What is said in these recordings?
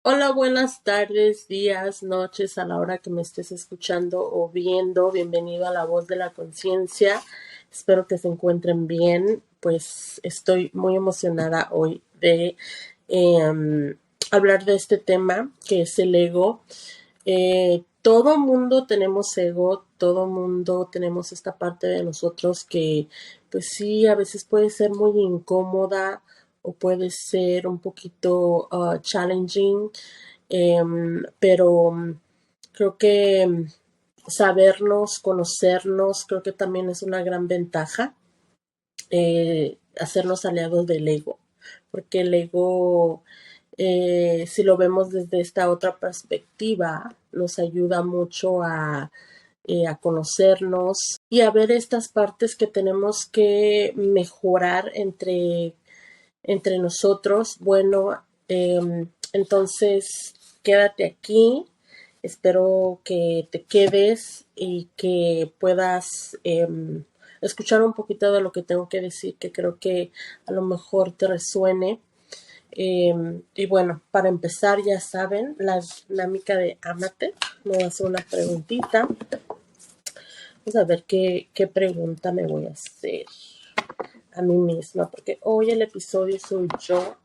Hola, buenas tardes, días, noches, a la hora que me estés escuchando o viendo. Bienvenido a La Voz de la Conciencia. Espero que se encuentren bien. Pues estoy muy emocionada hoy de hablar de este tema que es el ego. Todo mundo tenemos ego, todo mundo tenemos esta parte de nosotros que pues sí, a veces puede ser muy incómoda o puede ser un poquito challenging, pero creo que sabernos, conocernos, creo que también es una gran ventaja, hacernos aliados del ego, porque el ego, si lo vemos desde esta otra perspectiva, nos ayuda mucho a conocernos y a ver estas partes que tenemos que mejorar entre nosotros. Bueno, entonces quédate aquí. Espero que te quedes y que puedas escuchar un poquito de lo que tengo que decir, que creo que a lo mejor te resuene. Y bueno, para empezar, ya saben, la dinámica de Ámate. Me voy a hacer una preguntita. Vamos a ver qué pregunta me voy a hacer a mí misma, porque hoy el episodio soy yo,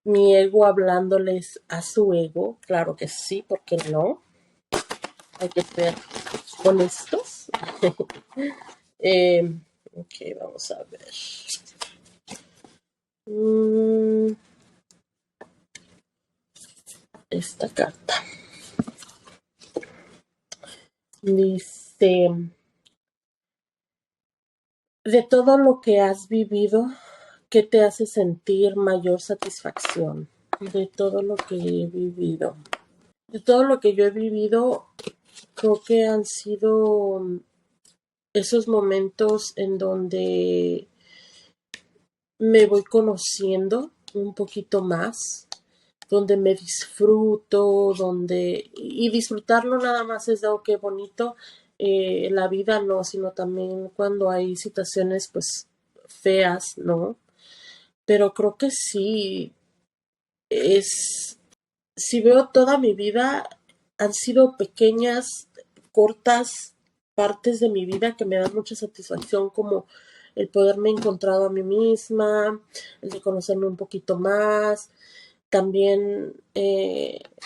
mi ego hablándoles a su ego. Claro que sí, ¿por qué no? Hay que ser honestos. Ok, vamos a ver. Esta carta dice: de todo lo que has vivido, ¿qué te hace sentir mayor satisfacción? De todo lo que he vivido. De todo lo que yo he vivido, creo que han sido esos momentos en donde me voy conociendo un poquito más, donde me disfruto, y disfrutarlo nada más es algo que bonito, la vida no, sino también cuando hay situaciones pues feas, ¿no? Pero creo que sí, si veo toda mi vida, han sido pequeñas, cortas partes de mi vida que me dan mucha satisfacción, como el poderme encontrado a mí misma, el de conocerme un poquito más. También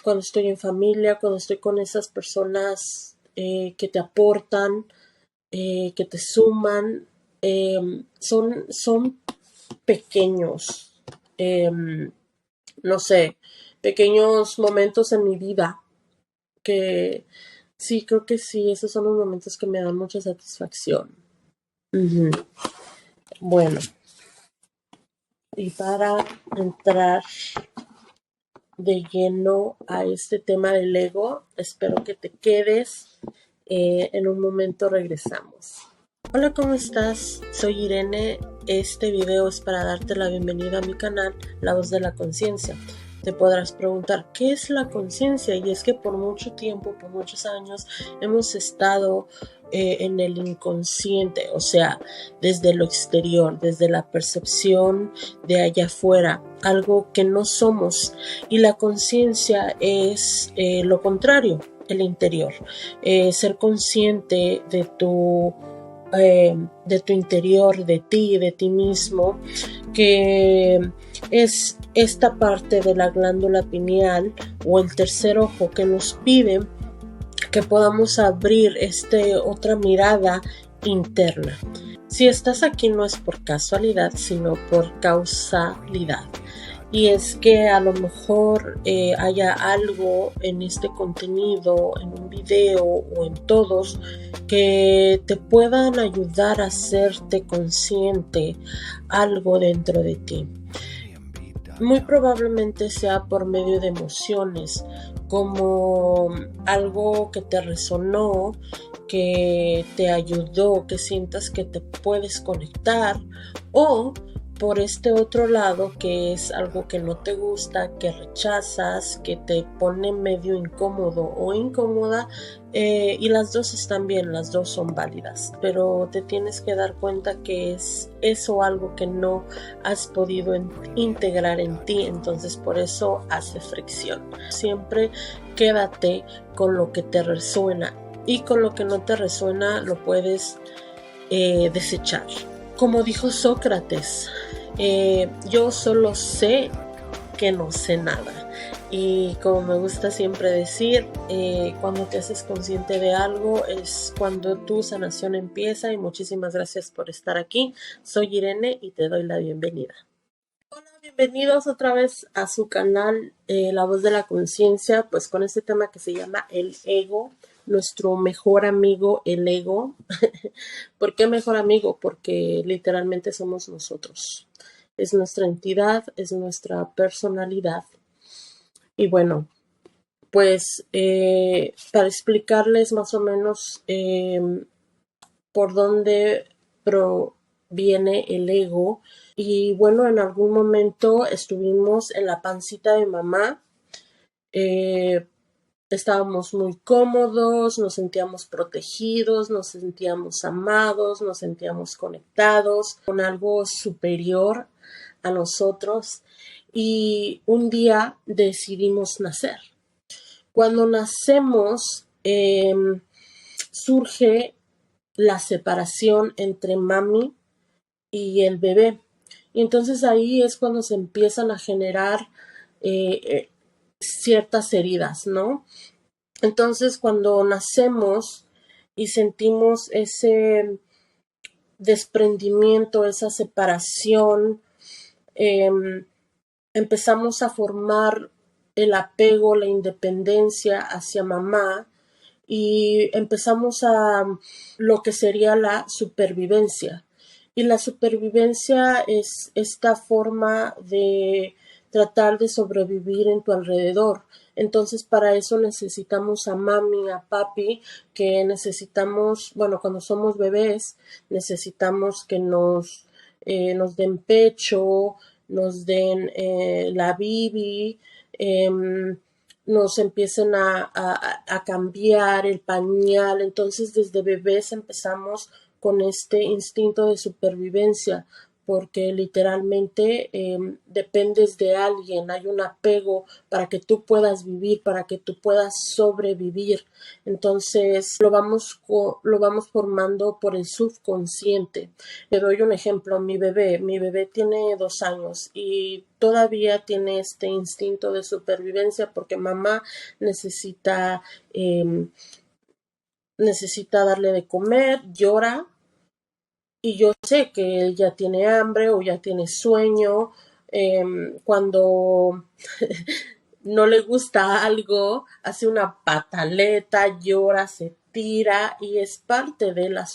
cuando estoy en familia, cuando estoy con esas personas que te aportan, que te suman, son pequeños, no sé, pequeños momentos en mi vida que sí, creo que sí, esos son los momentos que me dan mucha satisfacción. Uh-huh. Bueno, y para entrar de lleno a este tema del ego, espero que te quedes. En un momento regresamos. Hola, ¿cómo estás? Soy Irene. Este video es para darte la bienvenida a mi canal, La Voz de la Conciencia. Te podrás preguntar, ¿qué es la conciencia? Y es que por mucho tiempo, por muchos años, hemos estado en el inconsciente, o sea, desde lo exterior, desde la percepción de allá afuera, algo que no somos. Y la conciencia es lo contrario, el interior. Ser consciente de tu interior, de ti mismo, que es esta parte de la glándula pineal o el tercer ojo que nos pide que podamos abrir otra mirada interna. Si estás aquí no es por casualidad, sino por causalidad. Y es que a lo mejor haya algo en este contenido, en un video o en todos, que te puedan ayudar a hacerte consciente algo dentro de ti. Muy probablemente sea por medio de emociones, como algo que te resonó, que te ayudó, que sientas que te puedes conectar, o por este otro lado, que es algo que no te gusta, que rechazas, que te pone medio incómodo o incómoda, y las dos están bien, las dos son válidas, pero te tienes que dar cuenta que es eso algo que no has podido integrar en ti, entonces por eso hace fricción. Siempre quédate con lo que te resuena, y con lo que no te resuena lo puedes desechar. Como dijo Sócrates, yo solo sé que no sé nada. Y como me gusta siempre decir, cuando te haces consciente de algo es cuando tu sanación empieza. Y muchísimas gracias por estar aquí. Soy Irene y te doy la bienvenida. Hola, bienvenidos otra vez a su canal La Voz de la Conciencia, pues con este tema que se llama el ego, nuestro mejor amigo, el ego. ¿Por qué mejor amigo? Porque literalmente somos nosotros. Es nuestra entidad, es nuestra personalidad. Y bueno, pues para explicarles más o menos por dónde proviene el ego. Y bueno, en algún momento estuvimos en la pancita de mamá. Estábamos muy cómodos, nos sentíamos protegidos, nos sentíamos amados, nos sentíamos conectados con algo superior a nosotros, y un día decidimos nacer. Cuando nacemos surge la separación entre mami y el bebé, y entonces ahí es cuando se empiezan a generar ciertas heridas, ¿no? Entonces, cuando nacemos y sentimos ese desprendimiento, esa separación, empezamos a formar el apego, la independencia hacia mamá, y empezamos a lo que sería la supervivencia. Y la supervivencia es esta forma de tratar de sobrevivir en tu alrededor. Entonces, para eso necesitamos a mami, a papi, que necesitamos, bueno, cuando somos bebés, necesitamos que nos den pecho, nos den la bibi, nos empiecen a cambiar el pañal. Entonces desde bebés empezamos con este instinto de supervivencia, porque literalmente dependes de alguien, hay un apego para que tú puedas vivir, para que tú puedas sobrevivir. Entonces lo vamos formando por el subconsciente. Te doy un ejemplo, mi bebé tiene 2 años y todavía tiene este instinto de supervivencia porque mamá necesita, necesita darle de comer, llora, y yo sé que él ya tiene hambre o ya tiene sueño. Cuando no le gusta algo, hace una pataleta, llora, se tira, y es parte de la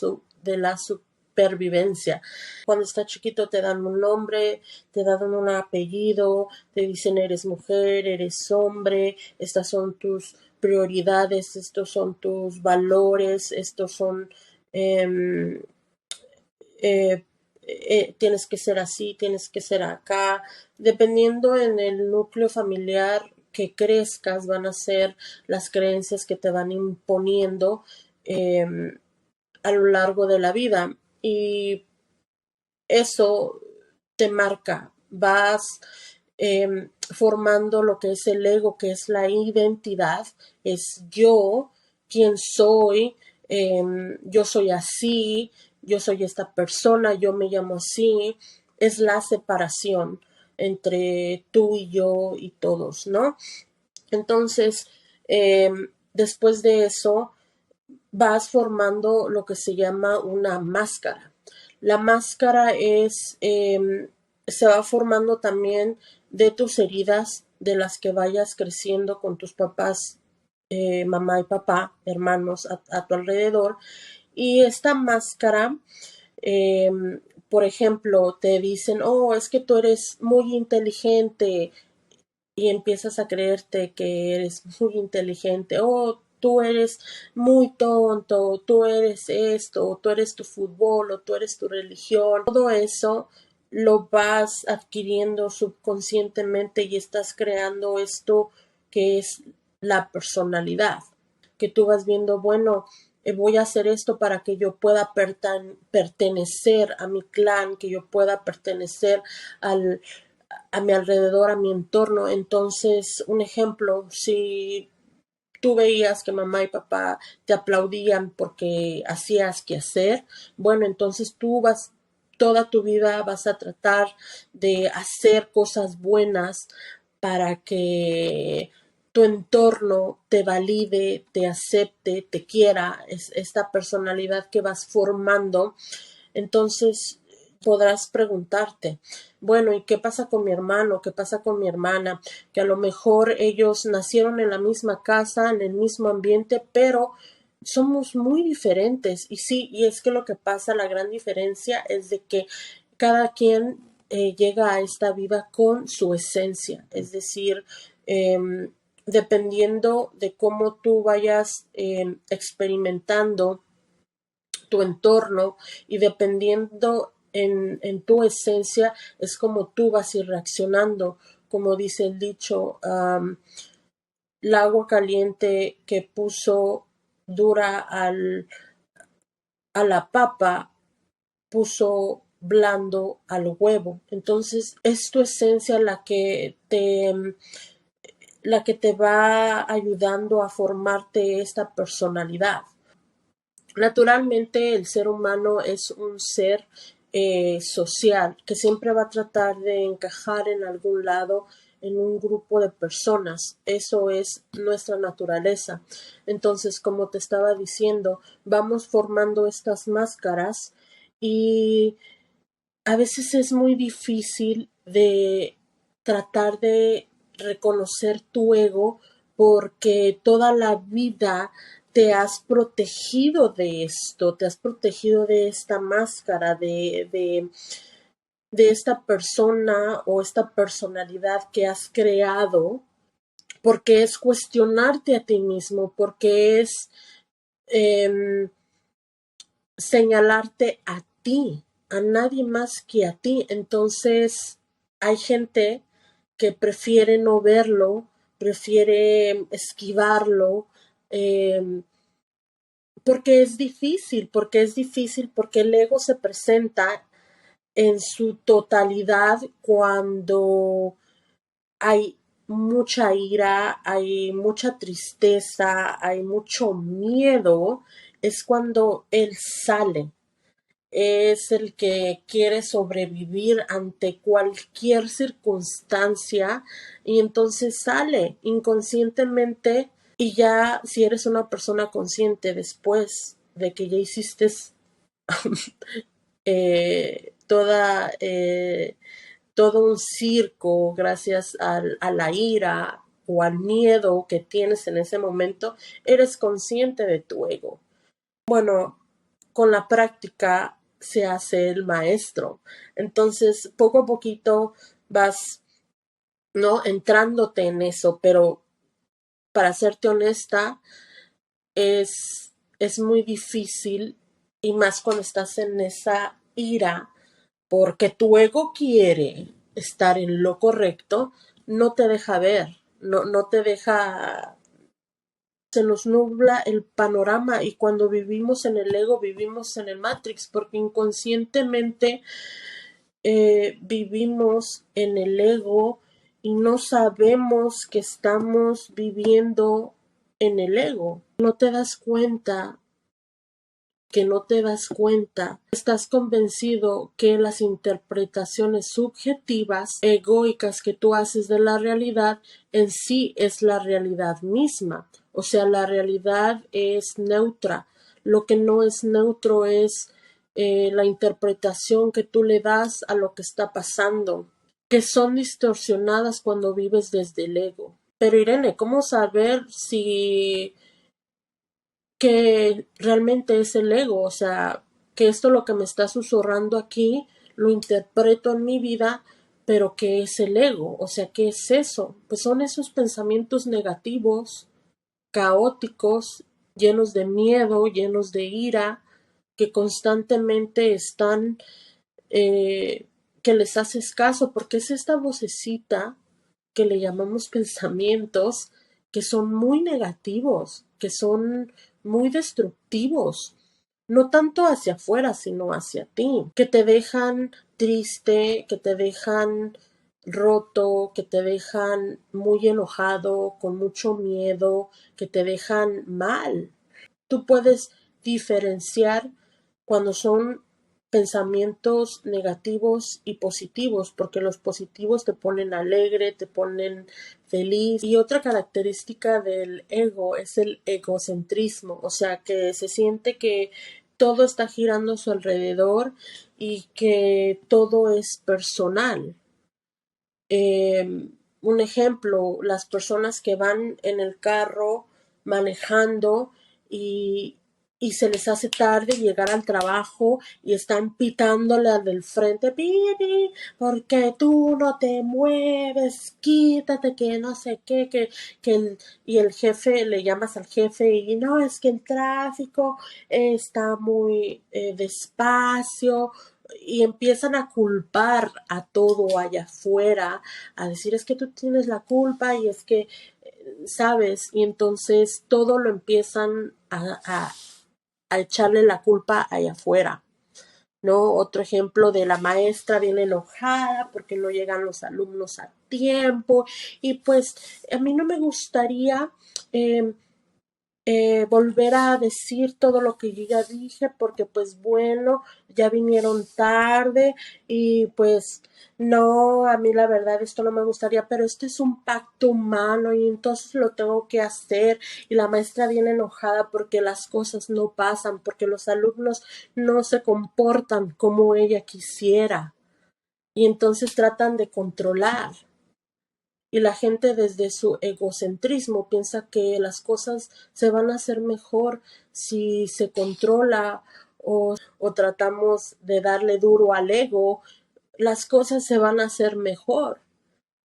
supervivencia. Cuando está chiquito te dan un nombre, te dan un apellido, te dicen eres mujer, eres hombre, estas son tus prioridades, estos son tus valores, estos son tienes que ser así, tienes que ser acá. Dependiendo en el núcleo familiar que crezcas, van a ser las creencias que te van imponiendo a lo largo de la vida. Y eso te marca. Vas formando lo que es el ego, que es la identidad. Es yo, quién soy, yo soy así, yo soy esta persona, yo me llamo así. Es la separación entre tú y yo y todos, ¿no? Entonces, después de eso, vas formando lo que se llama una máscara. La máscara se va formando también de tus heridas, de las que vayas creciendo con tus papás, mamá y papá, hermanos a tu alrededor. Y esta máscara, eh, por ejemplo, te dicen, oh, es que tú eres muy inteligente, y empiezas a creerte que eres muy inteligente, o tú eres muy tonto, tú eres esto, o tú eres tu fútbol, o tú eres tu religión. Todo eso lo vas adquiriendo subconscientemente y estás creando esto que es la personalidad, que tú vas viendo, bueno, voy a hacer esto para que yo pueda pertenecer a mi clan, que yo pueda pertenecer a mi alrededor, a mi entorno. Entonces, un ejemplo, si tú veías que mamá y papá te aplaudían porque hacías que hacer, bueno, entonces tú vas toda tu vida vas a tratar de hacer cosas buenas para que tu entorno te valide, te acepte, te quiera, es esta personalidad que vas formando. Entonces podrás preguntarte, bueno, ¿y qué pasa con mi hermano? ¿Qué pasa con mi hermana? Que a lo mejor ellos nacieron en la misma casa, en el mismo ambiente, pero somos muy diferentes. Y sí, y es que lo que pasa, la gran diferencia es de que cada quien llega a esta vida con su esencia, es decir, dependiendo de cómo tú vayas experimentando tu entorno y dependiendo tu esencia es como tú vas a ir reaccionando. Como dice el dicho, el agua caliente que puso dura a la papa, puso blando al huevo. Entonces es tu esencia la que te va ayudando a formarte esta personalidad. Naturalmente el ser humano es un ser social que siempre va a tratar de encajar en algún lado en un grupo de personas. Eso es nuestra naturaleza. Entonces, como te estaba diciendo, vamos formando estas máscaras y a veces es muy difícil de tratar de reconocer tu ego porque toda la vida te has protegido de esto, te has protegido de esta máscara, de esta persona o esta personalidad que has creado, porque es cuestionarte a ti mismo, porque es eh, señalarte a ti, a nadie más que a ti. Entonces, hay gente que prefiere no verlo, prefiere esquivarlo, eh, porque es difícil, porque el ego se presenta en su totalidad cuando hay mucha ira, hay mucha tristeza, hay mucho miedo, es cuando él sale, es el que quiere sobrevivir ante cualquier circunstancia y entonces sale inconscientemente y ya si eres una persona consciente después de que ya hiciste toda todo un circo gracias a la ira o al miedo que tienes en ese momento, eres consciente de tu ego. Bueno, con la práctica se hace el maestro. Entonces, poco a poquito vas, ¿no? Entrándote en eso, pero para serte honesta, es muy difícil y más cuando estás en esa ira, porque tu ego quiere estar en lo correcto, no te deja ver, no te deja, se nos nubla el panorama y cuando vivimos en el ego vivimos en el Matrix porque inconscientemente vivimos en el ego y no sabemos que estamos viviendo en el ego. No te das cuenta que no te das cuenta, estás convencido que las interpretaciones subjetivas, egoicas que tú haces de la realidad en sí es la realidad misma. O sea, la realidad es neutra. Lo que no es neutro es la interpretación que tú le das a lo que está pasando, que son distorsionadas cuando vives desde el ego. Pero Irene, ¿cómo saber si que realmente es el ego? O sea, que esto lo que me está susurrando aquí lo interpreto en mi vida, pero ¿qué es el ego? O sea, ¿qué es eso? Pues son esos pensamientos negativos, caóticos, llenos de miedo, llenos de ira, que constantemente están eh, que les haces caso, porque es esta vocecita que le llamamos pensamientos, que son muy negativos, que son muy destructivos, no tanto hacia afuera, sino hacia ti, que te dejan triste, que te dejan roto, que te dejan muy enojado, con mucho miedo, que te dejan mal. Tú puedes diferenciar cuando son pensamientos negativos y positivos, porque los positivos te ponen alegre, te ponen feliz. Y otra característica del ego es el egocentrismo, o sea, que se siente que todo está girando a su alrededor y que todo es personal. Un ejemplo, las personas que van en el carro manejando y, y se les hace tarde llegar al trabajo y están pitándole al del frente, "Pi, porque tú no te mueves, quítate, que no sé qué, y el jefe, le llamas al jefe y no, es que el tráfico está muy despacio, y empiezan a culpar a todo allá afuera, a decir es que tú tienes la culpa y es que, sabes, y entonces todo lo empiezan a echarle la culpa allá afuera, ¿no? Otro ejemplo de la maestra viene enojada porque no llegan los alumnos a tiempo y pues a mí no me gustaría eh, volver a decir todo lo que yo ya dije porque pues bueno, ya vinieron tarde y pues no, a mí la verdad esto no me gustaría, pero este es un pacto humano y entonces lo tengo que hacer y la maestra viene enojada porque las cosas no pasan, porque los alumnos no se comportan como ella quisiera y entonces tratan de controlar. Y la gente desde su egocentrismo piensa que las cosas se van a hacer mejor si se controla o tratamos de darle duro al ego, las cosas se van a hacer mejor.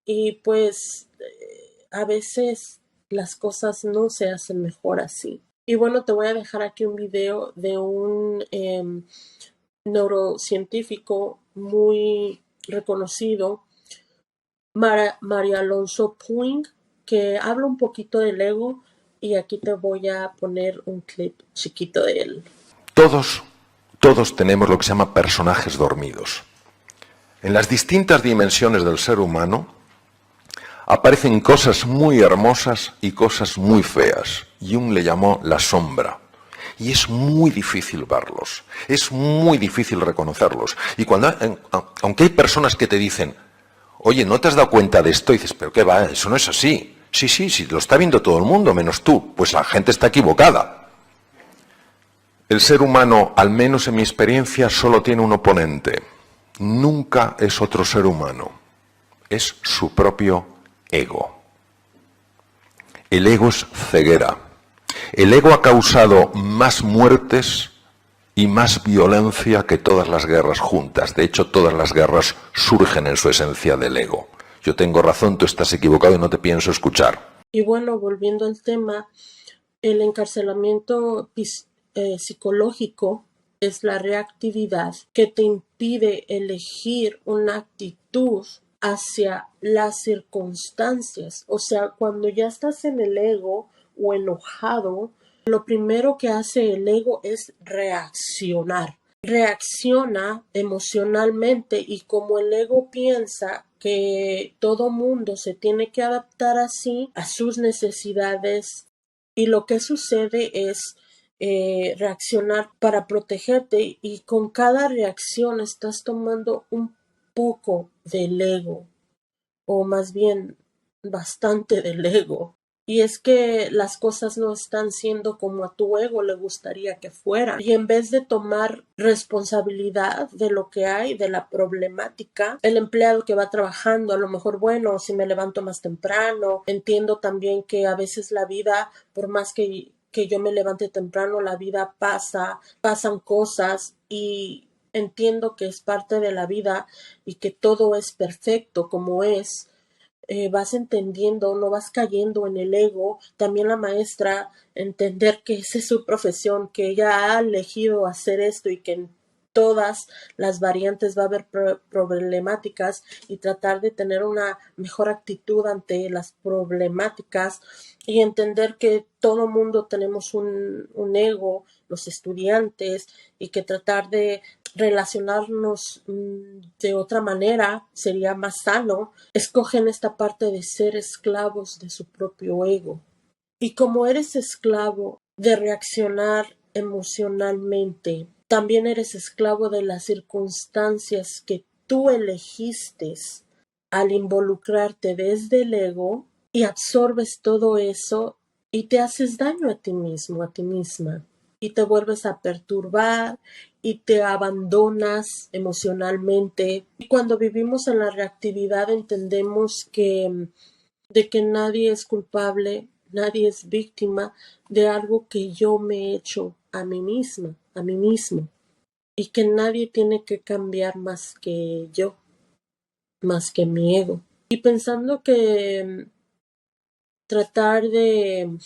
Y pues a veces las cosas no se hacen mejor así. Y bueno, te voy a dejar aquí un video de un neurocientífico muy reconocido, María Alonso Puig, que habla un poquito del ego y aquí te voy a poner un clip chiquito de él. Todos tenemos lo que se llama personajes dormidos. En las distintas dimensiones del ser humano aparecen cosas muy hermosas y cosas muy feas. Jung le llamó la sombra. Y es muy difícil verlos, es muy difícil reconocerlos. Y aunque hay personas que te dicen, oye, ¿no te has dado cuenta de esto? Y dices, pero ¿qué va? Eso no es así. Sí, lo está viendo todo el mundo, menos tú. Pues la gente está equivocada. El ser humano, al menos en mi experiencia, solo tiene un oponente. Nunca es otro ser humano. Es su propio ego. El ego es ceguera. El ego ha causado más muertes y más violencia que todas las guerras juntas. De hecho, todas las guerras surgen en su esencia del ego. Yo tengo razón, tú estás equivocado y no te pienso escuchar. Y bueno, volviendo al tema, el encarcelamiento psicológico es la reactividad que te impide elegir una actitud hacia las circunstancias. O sea, cuando ya estás en el ego o enojado, lo primero que hace el ego es reaccionar. Reacciona emocionalmente y como el ego piensa que todo mundo se tiene que adaptar así a sus necesidades y lo que sucede es reaccionar para protegerte y con cada reacción estás tomando un poco del ego o más bien bastante del ego. Y es que las cosas no están siendo como a tu ego le gustaría que fueran. Y en vez de tomar responsabilidad de lo que hay, de la problemática, el empleado que va trabajando, a lo mejor, bueno, si me levanto más temprano, entiendo también que a veces la vida, por más que yo me levante temprano, la vida pasan cosas y entiendo que es parte de la vida y que todo es perfecto como es. Vas entendiendo, no vas cayendo en el ego. También la maestra entender que esa es su profesión, que ella ha elegido hacer esto y que todas las variantes va a haber problemáticas y tratar de tener una mejor actitud ante las problemáticas y entender que todo mundo tenemos un ego, los estudiantes, y que tratar de relacionarnos de otra manera sería más sano. Escogen esta parte de ser esclavos de su propio ego. Y como eres esclavo de reaccionar emocionalmente, también eres esclavo de las circunstancias que tú elegiste al involucrarte desde el ego y absorbes todo eso y te haces daño a ti mismo, a ti misma. Y te vuelves a perturbar y te abandonas emocionalmente. Y cuando vivimos en la reactividad entendemos de que nadie es culpable, nadie es víctima de algo que yo me he hecho a mí misma, a mí mismo, y que nadie tiene que cambiar más que yo, más que mi ego. Y pensando que tratar de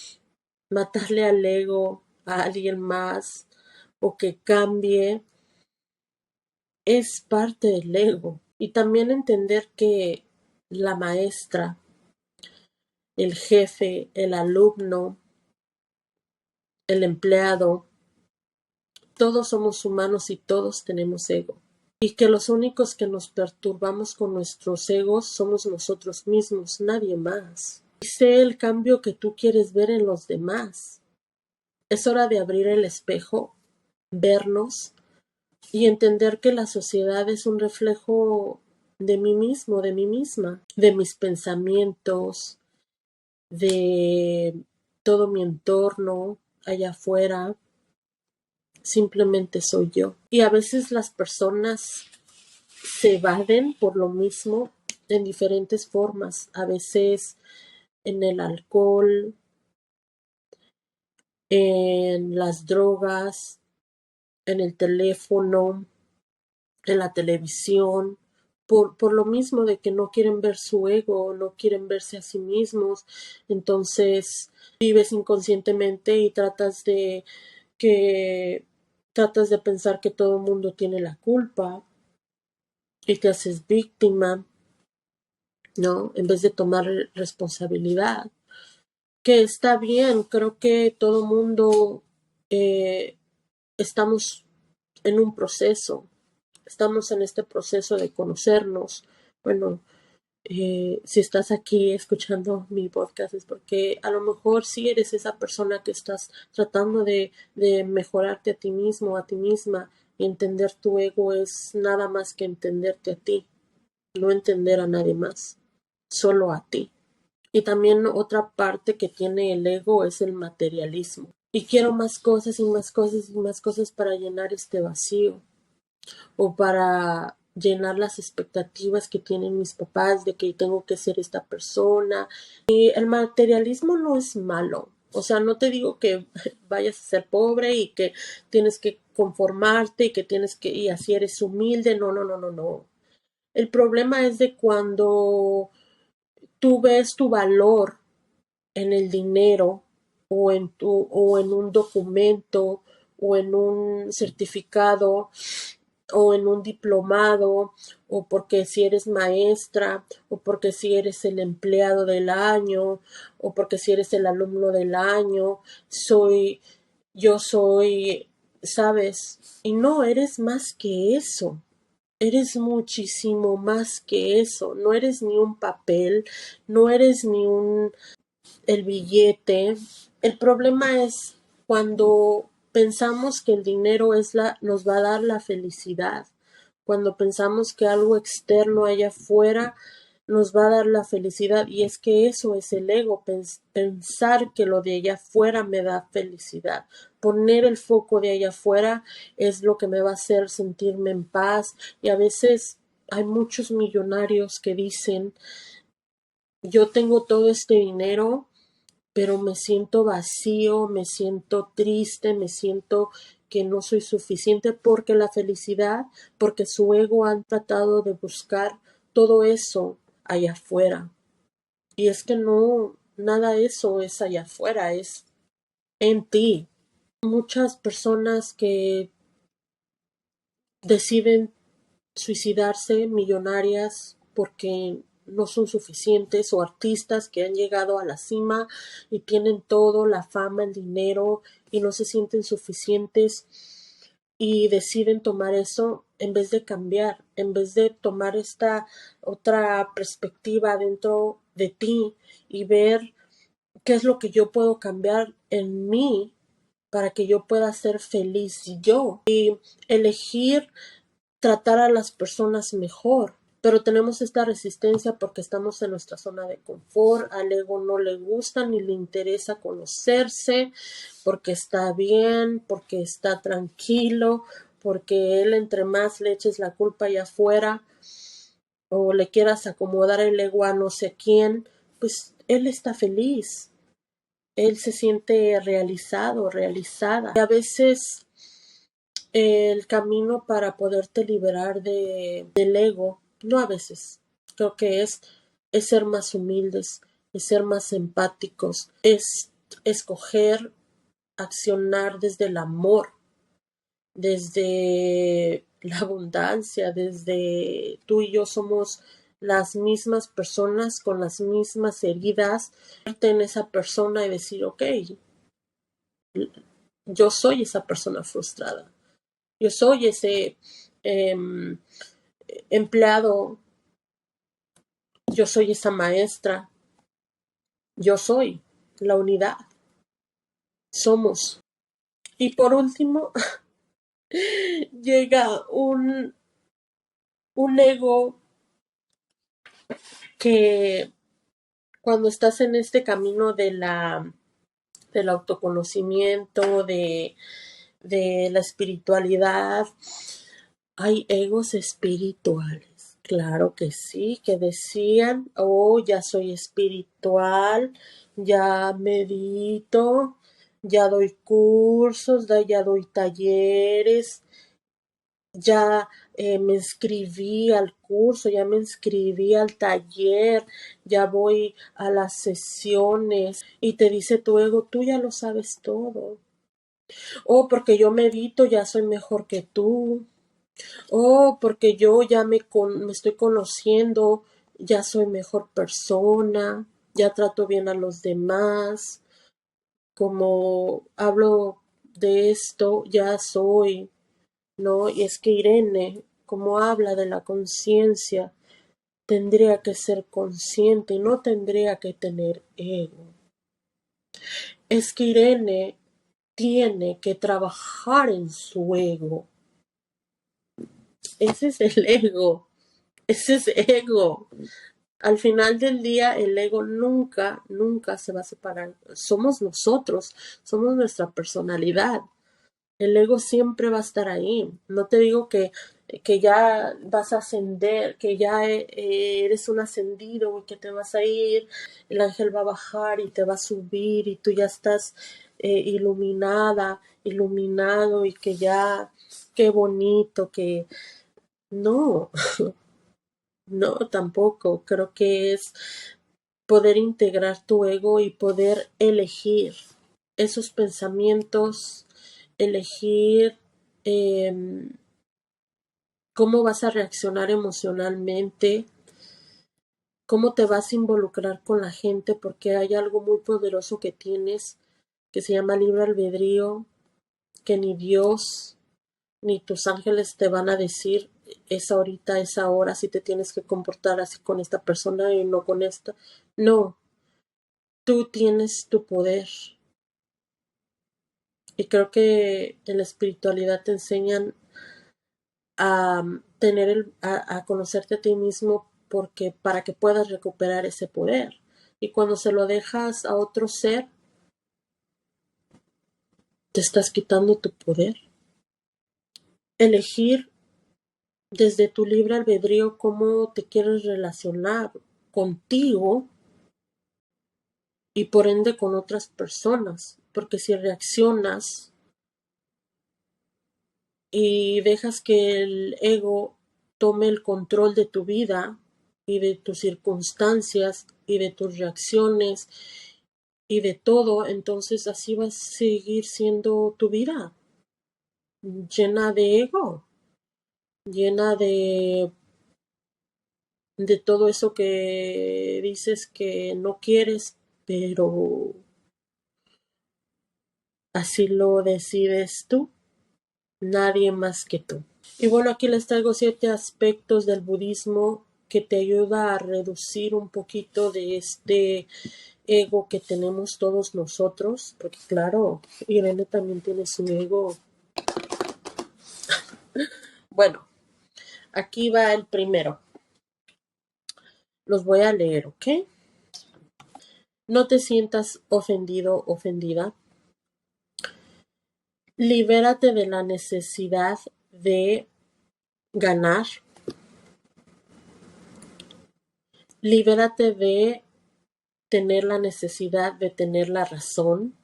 matarle al ego a alguien más o que cambie es parte del ego. Y también entender que la maestra, el jefe, el alumno, el empleado, todos somos humanos y todos tenemos ego. Y que los únicos que nos perturbamos con nuestros egos somos nosotros mismos, nadie más. Y sé el cambio que tú quieres ver en los demás. Es hora de abrir el espejo, vernos y entender que la sociedad es un reflejo de mí mismo, de mí misma, de mis pensamientos, de todo mi entorno allá afuera. Simplemente soy yo. Y a veces las personas se evaden por lo mismo en diferentes formas. A veces en el alcohol, en las drogas, en el teléfono, en la televisión, por lo mismo de que no quieren ver su ego, no quieren verse a sí mismos. Entonces vives inconscientemente y tratas de pensar que todo el mundo tiene la culpa y te haces víctima, ¿no? En vez de tomar responsabilidad. Que está bien, creo que todo mundo estamos en un proceso, estamos en este proceso de conocernos. Bueno, si estás aquí escuchando mi podcast es porque a lo mejor sí eres esa persona que estás tratando de mejorarte a ti mismo, a ti misma, y entender tu ego es nada más que entenderte a ti, no entender a nadie más, solo a ti. Y también otra parte que tiene el ego es el materialismo. Y quiero más cosas y más cosas y más cosas para llenar este vacío o para llenar las expectativas que tienen mis papás de que tengo que ser esta persona. Y el materialismo no es malo. O sea, no te digo que vayas a ser pobre y que tienes que conformarte y que tienes que, y así eres humilde. No, no, no, no, no. El problema es de cuando tú ves tu valor en el dinero o en un documento o en un certificado o en un diplomado o porque si eres maestra o porque si eres el empleado del año o porque si eres el alumno del año, yo soy, ¿sabes? Y no, eres más que eso. Eres muchísimo más que eso. No eres ni un papel, no eres ni el billete. El problema es cuando pensamos que el dinero nos va a dar la felicidad, cuando pensamos que algo externo allá afuera nos va a dar la felicidad, y es que eso es el ego, pensar que lo de allá afuera me da felicidad, poner el foco de allá afuera es lo que me va a hacer sentirme en paz. Y a veces hay muchos millonarios que dicen, yo tengo todo este dinero, pero me siento vacío, me siento triste, me siento que no soy suficiente, porque la felicidad, porque su ego han tratado de buscar todo eso allá afuera. Y es que no, nada de eso es allá afuera, es en ti. Muchas personas que deciden suicidarse, millonarias, porque no son suficientes, o artistas que han llegado a la cima y tienen todo, la fama, el dinero, y no se sienten suficientes y deciden tomar eso en vez de cambiar, en vez de tomar esta otra perspectiva dentro de ti y ver qué es lo que yo puedo cambiar en mí para que yo pueda ser feliz yo, y elegir tratar a las personas mejor. Pero tenemos esta resistencia porque estamos en nuestra zona de confort, al ego no le gusta ni le interesa conocerse, porque está bien, porque está tranquilo, porque él entre más le eches la culpa allá afuera o le quieras acomodar el ego a no sé quién, pues él está feliz, él se siente realizado, realizada. Y a veces el camino para poderte liberar del ego, no a veces, creo que es ser más humildes, es ser más empáticos, es escoger accionar desde el amor, desde la abundancia, desde tú y yo somos las mismas personas con las mismas heridas, verte en esa persona y decir, ok, yo soy esa persona frustrada. Yo soy ese empleado, yo soy esa maestra, yo soy la unidad, somos. Y por último, llega un ego que cuando estás en este camino del autoconocimiento, de la espiritualidad, hay egos espirituales, claro que sí, que decían, oh, ya soy espiritual, ya medito, ya doy cursos, ya doy talleres, ya me inscribí al curso, ya me inscribí al taller, ya voy a las sesiones y te dice tu ego, tú ya lo sabes todo. Oh, porque yo medito, ya soy mejor que tú. Oh, porque yo ya me estoy conociendo, ya soy mejor persona, ya trato bien a los demás, como hablo de esto, ya soy, ¿no? Y es que Irene, como habla de la conciencia, tendría que ser consciente y no tendría que tener ego. Es que Irene tiene que trabajar en su ego. Ese es el ego. Ese es ego. Al final del día, el ego nunca, nunca se va a separar. Somos nosotros, somos nuestra personalidad. El ego siempre va a estar ahí. No te digo que ya vas a ascender, que ya eres un ascendido y que te vas a ir, el ángel va a bajar y te va a subir y tú ya estás iluminada, iluminado y que ya, qué bonito, que no. No, tampoco. Creo que es poder integrar tu ego y poder elegir esos pensamientos, elegir cómo vas a reaccionar emocionalmente, cómo te vas a involucrar con la gente, porque hay algo muy poderoso que tienes que se llama libre albedrío, que ni Dios ni tus ángeles te van a decir es ahorita, es ahora, si te tienes que comportar así con esta persona y no con esta. No, tú tienes tu poder. Y creo que en la espiritualidad te enseñan a a conocerte a ti mismo porque para que puedas recuperar ese poder. Y cuando se lo dejas a otro ser, te estás quitando tu poder. Elegir desde tu libre albedrío cómo te quieres relacionar contigo y por ende con otras personas, porque si reaccionas y dejas que el ego tome el control de tu vida y de tus circunstancias y de tus reacciones y de todo, entonces así va a seguir siendo tu vida, llena de ego. llena de todo eso que dices que no quieres, pero así lo decides tú, nadie más que tú. Y bueno, aquí les traigo 7 aspectos del budismo que te ayuda a reducir un poquito de este ego que tenemos todos nosotros, porque claro, Irene también tiene su ego. Bueno, aquí va el primero. Los voy a leer, ¿ok? No te sientas ofendido, ofendida. Libérate de la necesidad de ganar. Libérate de tener la necesidad de tener la razón.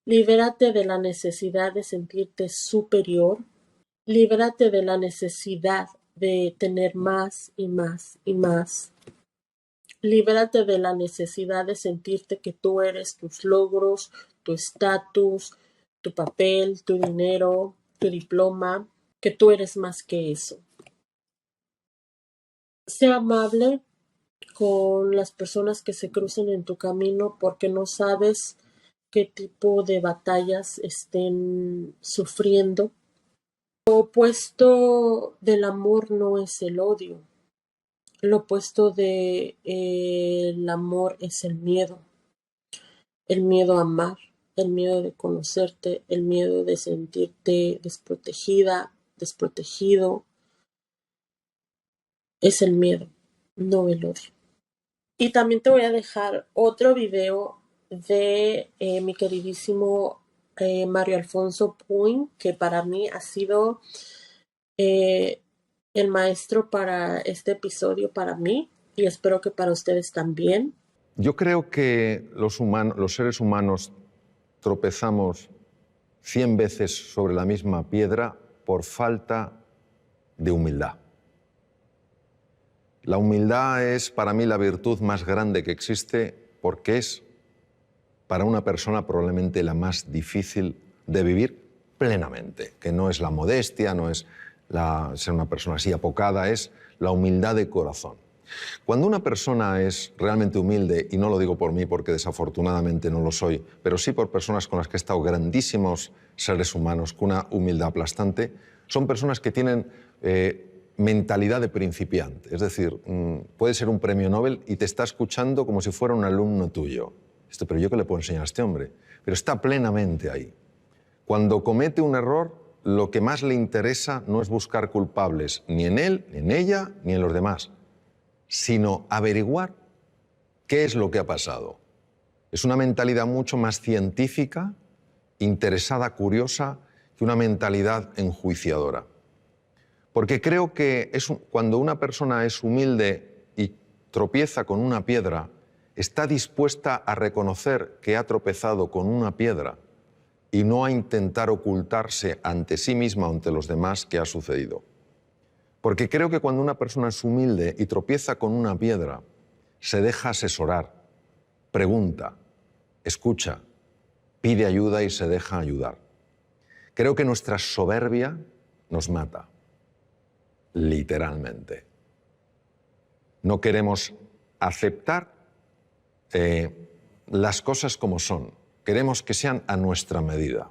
Libérate de la necesidad de sentirte superior. Libérate de la necesidad de tener más y más y más. Libérate de la necesidad de sentirte que tú eres tus logros, tu estatus, tu papel, tu dinero, tu diploma, que tú eres más que eso. Sé amable con las personas que se crucen en tu camino porque no sabes qué tipo de batallas estén sufriendo. Lo opuesto del amor no es el odio. Lo opuesto del amor es el miedo. El miedo a amar, el miedo de conocerte, el miedo de sentirte desprotegida, desprotegido. Es el miedo, no el odio. Y también te voy a dejar otro video de mi queridísimo Mario Alfonso Puig, que para mí ha sido el maestro para este episodio, para mí, y espero que para ustedes también. Yo creo que los seres humanos tropezamos 100 veces sobre la misma piedra por falta de humildad. La humildad es para mí la virtud más grande que existe porque es para una persona probablemente la más difícil de vivir plenamente, que no es la modestia, no es ser una persona así apocada, es la humildad de corazón. Cuando una persona es realmente humilde, y no lo digo por mí porque desafortunadamente no lo soy, pero sí por personas con las que he estado, grandísimos seres humanos con una humildad aplastante, son personas que tienen mentalidad de principiante. Es decir, puede ser un premio Nobel y te está escuchando como si fuera un alumno tuyo. Pero ¿yo qué le puedo enseñar a este hombre? Pero está plenamente ahí. Cuando comete un error, lo que más le interesa no es buscar culpables ni en él, ni en ella, ni en los demás, sino averiguar qué es lo que ha pasado. Es una mentalidad mucho más científica, interesada, curiosa, que una mentalidad enjuiciadora. Porque creo que cuando una persona es humilde y tropieza con una piedra, está dispuesta a reconocer que ha tropezado con una piedra y no a intentar ocultarse ante sí misma o ante los demás qué ha sucedido. Porque creo que cuando una persona es humilde y tropieza con una piedra, se deja asesorar, pregunta, escucha, pide ayuda y se deja ayudar. Creo que nuestra soberbia nos mata, literalmente. No queremos aceptar las cosas como son. Queremos que sean a nuestra medida.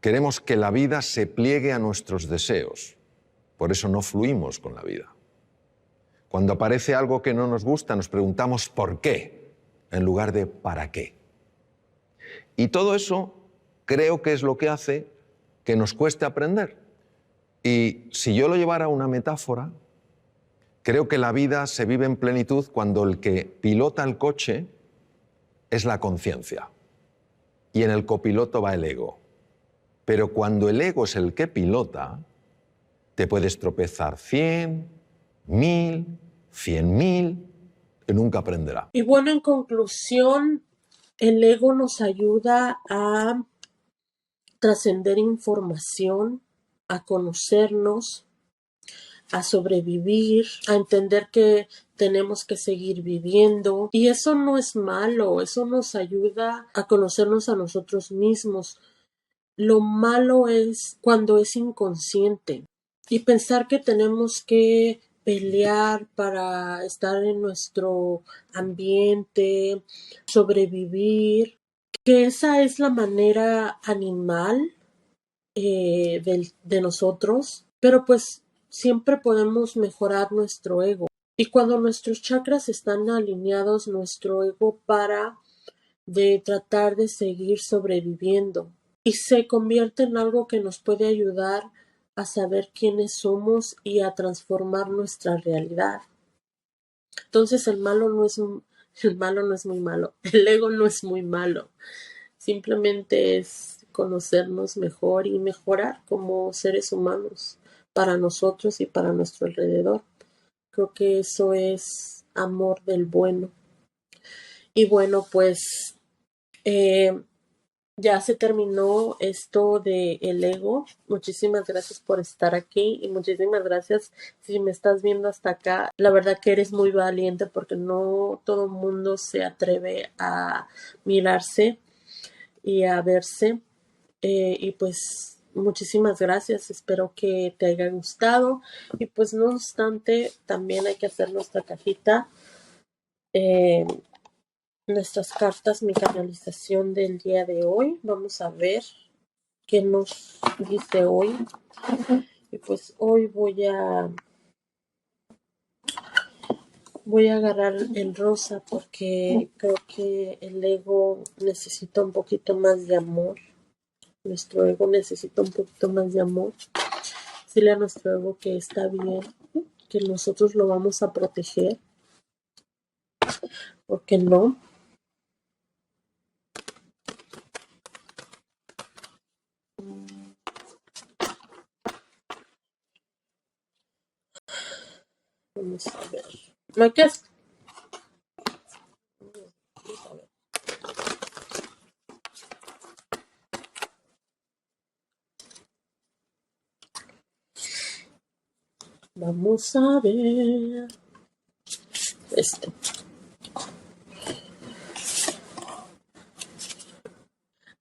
Queremos que la vida se pliegue a nuestros deseos. Por eso no fluimos con la vida. Cuando aparece algo que no nos gusta, nos preguntamos ¿por qué? En lugar de ¿para qué? Y todo eso creo que es lo que hace que nos cueste aprender. Y si yo lo llevara a una metáfora, creo que la vida se vive en plenitud cuando el que pilota el coche es la conciencia y en el copiloto va el ego. Pero cuando el ego es el que pilota, te puedes tropezar 100, 1000, 100.000 y nunca aprenderá. Y bueno, en conclusión, el ego nos ayuda a trascender información, a conocernos, a sobrevivir, a entender que tenemos que seguir viviendo. Y eso no es malo, eso nos ayuda a conocernos a nosotros mismos. Lo malo es cuando es inconsciente, y pensar que tenemos que pelear para estar en nuestro ambiente, sobrevivir, que esa es la manera animal de nosotros, pero pues siempre podemos mejorar nuestro ego. Y cuando nuestros chakras están alineados, nuestro ego para de tratar de seguir sobreviviendo y se convierte en algo que nos puede ayudar a saber quiénes somos y a transformar nuestra realidad. Entonces el malo no es muy malo, el ego no es muy malo, simplemente es conocernos mejor y mejorar como seres humanos para nosotros y para nuestro alrededor. Creo que eso es amor del bueno. Y bueno, pues ya se terminó esto de el ego. Muchísimas gracias por estar aquí y muchísimas gracias si me estás viendo hasta acá. La verdad que eres muy valiente porque no todo el mundo se atreve a mirarse y a verse. Y pues muchísimas gracias. Espero que te haya gustado. Y pues no obstante, también hay que hacer nuestra cajita. Nuestras cartas, mi canalización del día de hoy. Vamos a ver qué nos dice hoy. Y pues hoy voy a agarrar el rosa porque creo que el ego necesita un poquito más de amor. Nuestro ego necesita un poquito más de amor. Decirle a nuestro ego que está bien, que nosotros lo vamos a proteger. ¿Por qué no? Vamos a ver. Marcas. Vamos a ver. Vamos a ver.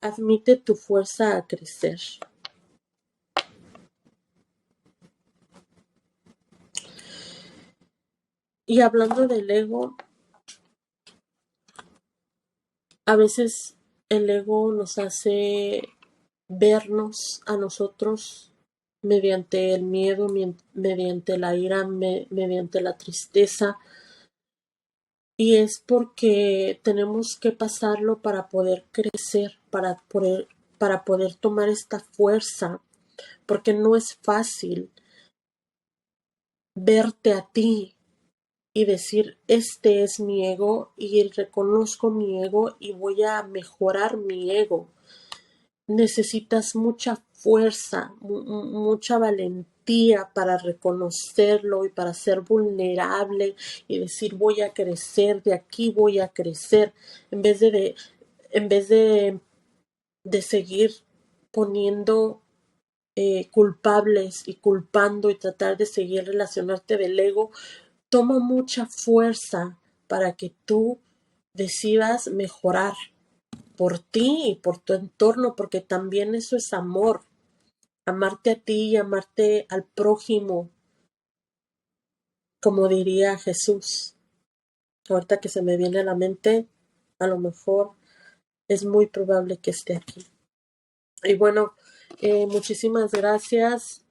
Admite tu fuerza a crecer. Y hablando del ego, a veces el ego nos hace vernos a nosotros mediante el miedo, mediante la ira, mediante la tristeza. Y es porque tenemos que pasarlo para poder crecer, para poder tomar esta fuerza, porque no es fácil verte a ti y decir, este es mi ego y reconozco mi ego y voy a mejorar mi ego. Necesitas mucha fuerza, mucha valentía para reconocerlo y para ser vulnerable y decir voy a crecer, de aquí voy a crecer, en vez de seguir poniendo culpables y culpando y tratar de seguir relacionarte del ego. Toma mucha fuerza para que tú decidas mejorar por ti y por tu entorno, porque también eso es amor. Amarte a ti y amarte al prójimo, como diría Jesús. Ahorita que se me viene a la mente, a lo mejor es muy probable que esté aquí. Y bueno, muchísimas gracias.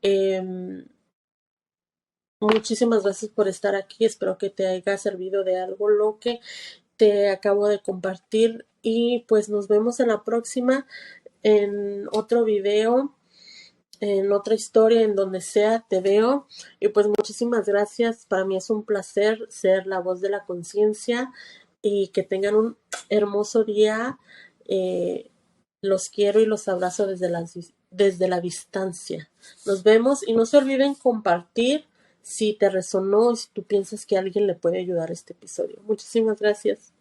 Muchísimas gracias por estar aquí. Espero que te haya servido de algo lo que te acabo de compartir. Y pues nos vemos en la próxima, en otro video, en otra historia, en donde sea, te veo. Y pues muchísimas gracias. Para mí es un placer ser la voz de la conciencia y que tengan un hermoso día. Los quiero y los abrazo desde la distancia. Nos vemos y no se olviden compartir si te resonó, si tú piensas que a alguien le puede ayudar este episodio. Muchísimas gracias.